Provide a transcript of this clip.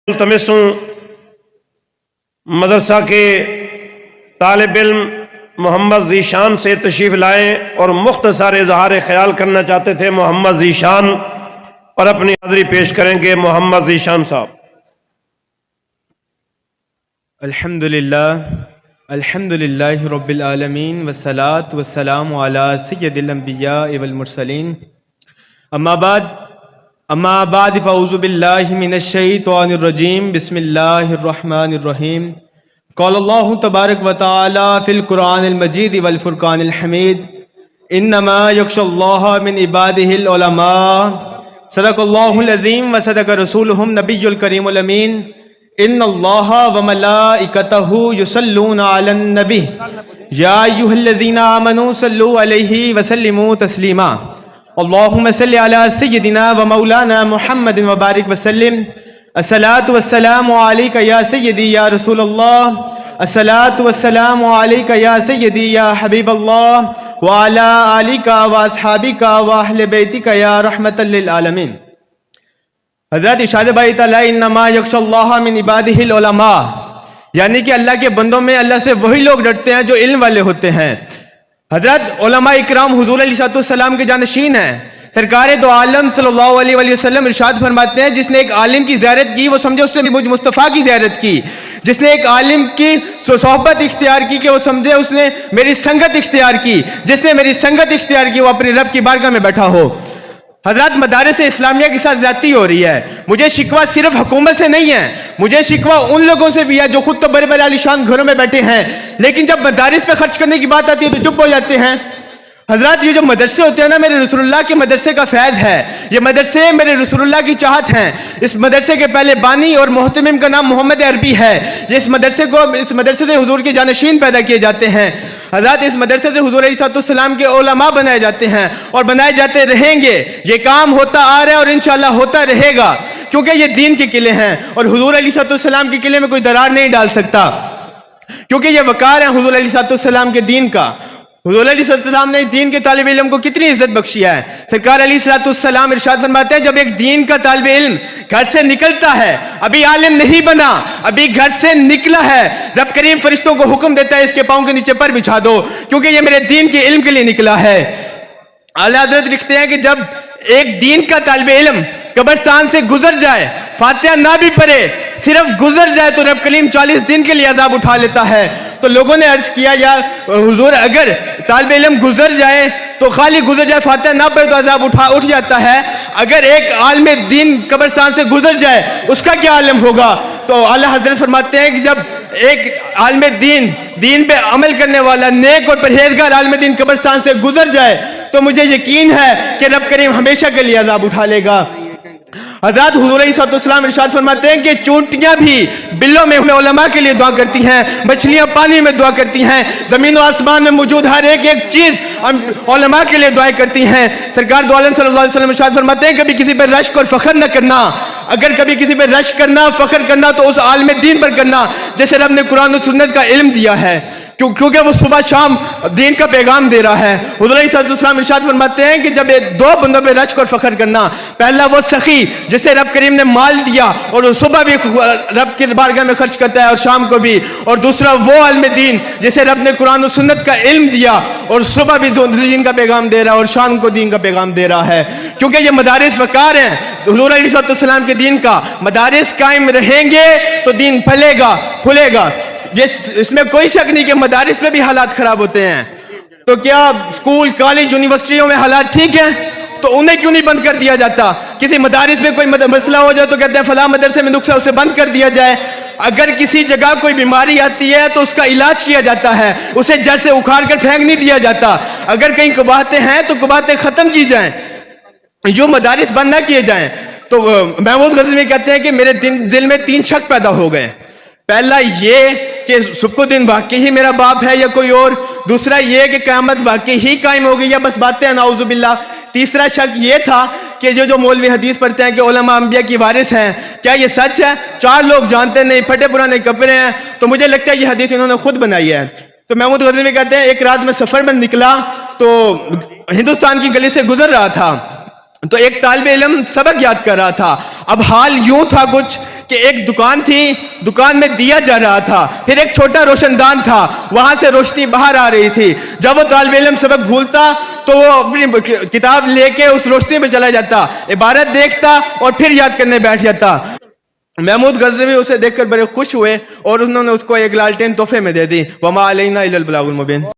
मुल्तमिसूं मदरसा के तालिब इल्म मोहम्मद ज़ीशान से तशरीफ़ लाएँ और मुख्तसर इजहार ख्याल करना चाहते थे। मोहम्मद ज़ीशान पर अपनी हाज़री पेश करेंगे। मोहम्मद ज़ीशान साहब। अल्हम्दुलिल्लाह रब्बिल आलमीन वस्सलातु वस्सलामु अला सय्यदिल अंबिया वल मुरसलीन अम्मा बाद फ़अऊज़ु बिल्लाहि मिनश शैतानिर रजीम बिस्मिल्लाहिर रहमानिर रहीम क़ालल्लाहु तबारक व तआला फ़िल क़ुरआनिल मजीद वल फ़ुरक़ानिल हमीद इन्नमा यख्शल्लाह मिन इबादिहिल उलमा सदक़ल्लाहुल अज़ीम व सदक़ रसूलुहुन नबियुल करीमुल अमीन इन्नल्लाह व मलाइकतहु युसल्लूना अलन नबी या अय्युहल्लज़ीना आमनू सल्लु अलैहि व सल्लिमू तस्लीमा अल्लाहुम्मा सल्लि अला सय्यदिना व मौलाना मुहम्मदिन व बारिक व सल्लिम अस्सलातु वस्सलामु अलैका या सय्यदी या रसूलल्लाह अस्सलातु वस्सलामु अलैका या सय्यदी या हबीबल्लाह व अला आलिका व अस्हाबिका व अहले बैतिका या रहमतल लिल आलमीन। हज़रत इरशाद बारी ताला इन्नमा यख्शल्लाह मिन इबादिहिल उलमा, यानी कि अल्लाह के बंदों में अल्लाह से वही लोग डरते हैं जो इल्म वाले होते हैं। हज़रत उलमा इकराम हुज़ूर अलैहिस्सलाम के जानशीन हैं। सरकार दो आलम सल्लल्लाहु अलैहि वसल्लम इरशाद फरमाते हैं, जिसने एक आलिम की ज़ियारत की वो समझे उसने मुझ मुस्तफ़ा की ज़ियारत की। जिसने एक आलिम की सोहबत इख्तियार की कि वो समझे उसने मेरी संगत इख्तियार की। जिसने मेरी संगत इख्तियार की वो अपने रब की बारगाह में बैठा हो। हज़रत मदारिस इस्लामिया के साथ ज़्यादती हो रही है। मुझे शिकवा सिर्फ हुकूमत से नहीं है, मुझे शिकवा उन लोगों से भी है जो खुद तो बड़े बड़े आलीशान घरों में बैठे हैं, लेकिन जब मदारिस पे खर्च करने की बात आती है तो चुप हो जाते हैं। हज़रत ये जो मदरसे होते हैं ना, मेरे रसूलुल्लाह के मदरसे का फैज़ है। ये मदरसे मेरे रसूलुल्लाह की चाहत हैं। इस मदरसे के पहले बानी और मोहतमिम का नाम मोहम्मद अरबी है। ये इस मदरसे से हुजूर के जानशीन पैदा किए जाते हैं। हज़रत इस मदरसे से हुजूर अलैहिस्सलाम के उलमा बनाए जाते हैं और बनाए जाते रहेंगे। ये काम होता आ रहा है और इंशाअल्लाह होता रहेगा, क्योंकि ये दीन के किले हैं और हुजूर अलैहिस्सलाम के किले में कोई दरार नहीं डाल सकता, क्योंकि ये वकार है हुजूर अलैहिस्सलाम के दीन का। हुजूर अलैहिस्सलाम ने दीन के तालिब इल्म को कितनी इज्जत बख्शी है। सरकार अलैहिस्सलाम इरशाद फरमाते हैं, जब एक दीन का तालिब इल्म घर से निकलता है, अभी आलिम नहीं बना, अभी घर से निकला है, रब करीम फरिश्तों को हुक्म देता है इसके पांव के नीचे पर बिछा दो, क्योंकि ये मेरे दीन के इल्म के लिए निकला है। आला हज़रत लिखते हैं कि जब एक दीन का तालिब इल्म कब्रिस्तान से गुजर जाए, फातिहा ना भी पढ़े, सिर्फ गुजर जाए, तो रब करीम 40 दिन के लिए अजाब उठा लेता है। तो लोगों ने अर्ज किया, या हुजूर अगर तालिब इल्म गुजर जाए तो खाली गुजर जाए, फातिहा ना पढ़े तो अजाब उठ जाता है, अगर एक आलिम दीन कब्रिस्तान से गुजर जाए उसका क्या आलम होगा? तो आला हज़रत फरमाते हैं कि जब एक आलिम दीन पे अमल करने वाला नेक और परहेजगार आलिम दीन कब्रिस्तान से गुजर जाए तो मुझे यकीन है कि रब करीम हमेशा के लिए अजाब उठा लेगा। हज़रत हुज़ूर अलैहिस्सलाम इरशाद फरमाते हैं कि चूंटियां भी बिल्लों में उलमा के लिए दुआ करती हैं, मछलियां पानी में दुआ करती हैं, जमीन और आसमान में मौजूद हर एक चीज उलमा के लिए दुआएं करती हैं। सरकार दो आलम सल्लल्लाहु अलैहि वसल्लम इरशाद फरमाते हैं, कभी किसी पर रश्क और फख्र न करना। अगर कभी किसी पर रश्क करना, फख्र करना, तो उस आलिम दीन पर करना जैसे रब ने कुरान और सुन्नत का इल्म दिया है, क्योंकि वो सुबह शाम दीन का पैगाम दे रहा है। हुज़ूर अलैहिस्सलाम इरशाद फरमाते हैं कि जब दो बंदों पे रश्क और फख्र करना, पहला वो सखी जिसे रब करीम ने माल दिया और वो सुबह भी रब की बारगाह में खर्च करता है और शाम को भी, और दूसरा वो आलिम दीन जिसे रब ने कुरान और सुन्नत का इल्म दिया और सुबह भी दीन का पैगाम दे रहा है और शाम को दीन का पैगाम दे रहा है। क्योंकि ये मदारिस वकार हैं हुज़ूर अलैहिस्सलाम के दीन का। मदारिस कायम रहेंगे तो दीन फैलेगा फूलेगा। इसमें कोई शक नहीं कि मदारिस में भी हालात खराब होते हैं। तो क्या स्कूल कॉलेज यूनिवर्सिटियों में हालात ठीक हैं? तो उन्हें क्यों नहीं बंद कर दिया जाता? किसी मदारिस में कोई मसला हो जाए तो कहते हैं फलां मदरसे में नुक्सा, उसे बंद कर दिया जाए। अगर किसी जगह कोई बीमारी आती है तो उसका इलाज किया जाता है, उसे जड़ से उखाड़ कर फेंक नहीं दिया जाता। अगर कहीं कबाहतें हैं तो कबाहतें खत्म की जाएं, जो मदारिस बंद ना किए जाएं। तो महमूद गज़नवी कहते हैं कि मेरे दिल में 3 शक पैदा हो गए। पहला ये कि सुब्हुद्दीन वाकई ही मेरा बाप है या कोई और। दूसरा ये कि क़यामत वाकई ही कायम हो गई या बस बातें हैं, नाउज़ुबिल्लाह। तीसरा शक ये था कि जो मौलवी हदीस पढ़ते हैं कि उलमा अंबिया की वारिस हैं, क्या ये सच है? 4 लोग जानते नहीं, फटे पुराने कपड़े हैं, तो मुझे लगता है ये हदीस इन्होंने खुद बनाई है। तो महमूद गज़नवी कहते हैं, एक रात में सफर में निकला तो हिंदुस्तान की गली से गुजर रहा था, तो एक तालिब इल्म सबक याद कर रहा था। अब हाल यूं था कुछ کہ ایک دکان تھی, دکان میں دیا جا رہا تھا, پھر ایک چھوٹا روشن دان تھا, وہاں سے روشنی باہر آ رہی تھی. جب وہ طالب علم سبق بھولتا تو وہ اپنی کتاب لے کے اس روشنی میں چلا جاتا, عبارت دیکھتا اور پھر یاد کرنے بیٹھ جاتا. محمود غزنوی اسے دیکھ کر بڑے خوش ہوئے اور انہوں نے اس کو ایک لالٹین تحفے میں دے دی. وما علینا الا البلاغ المبین.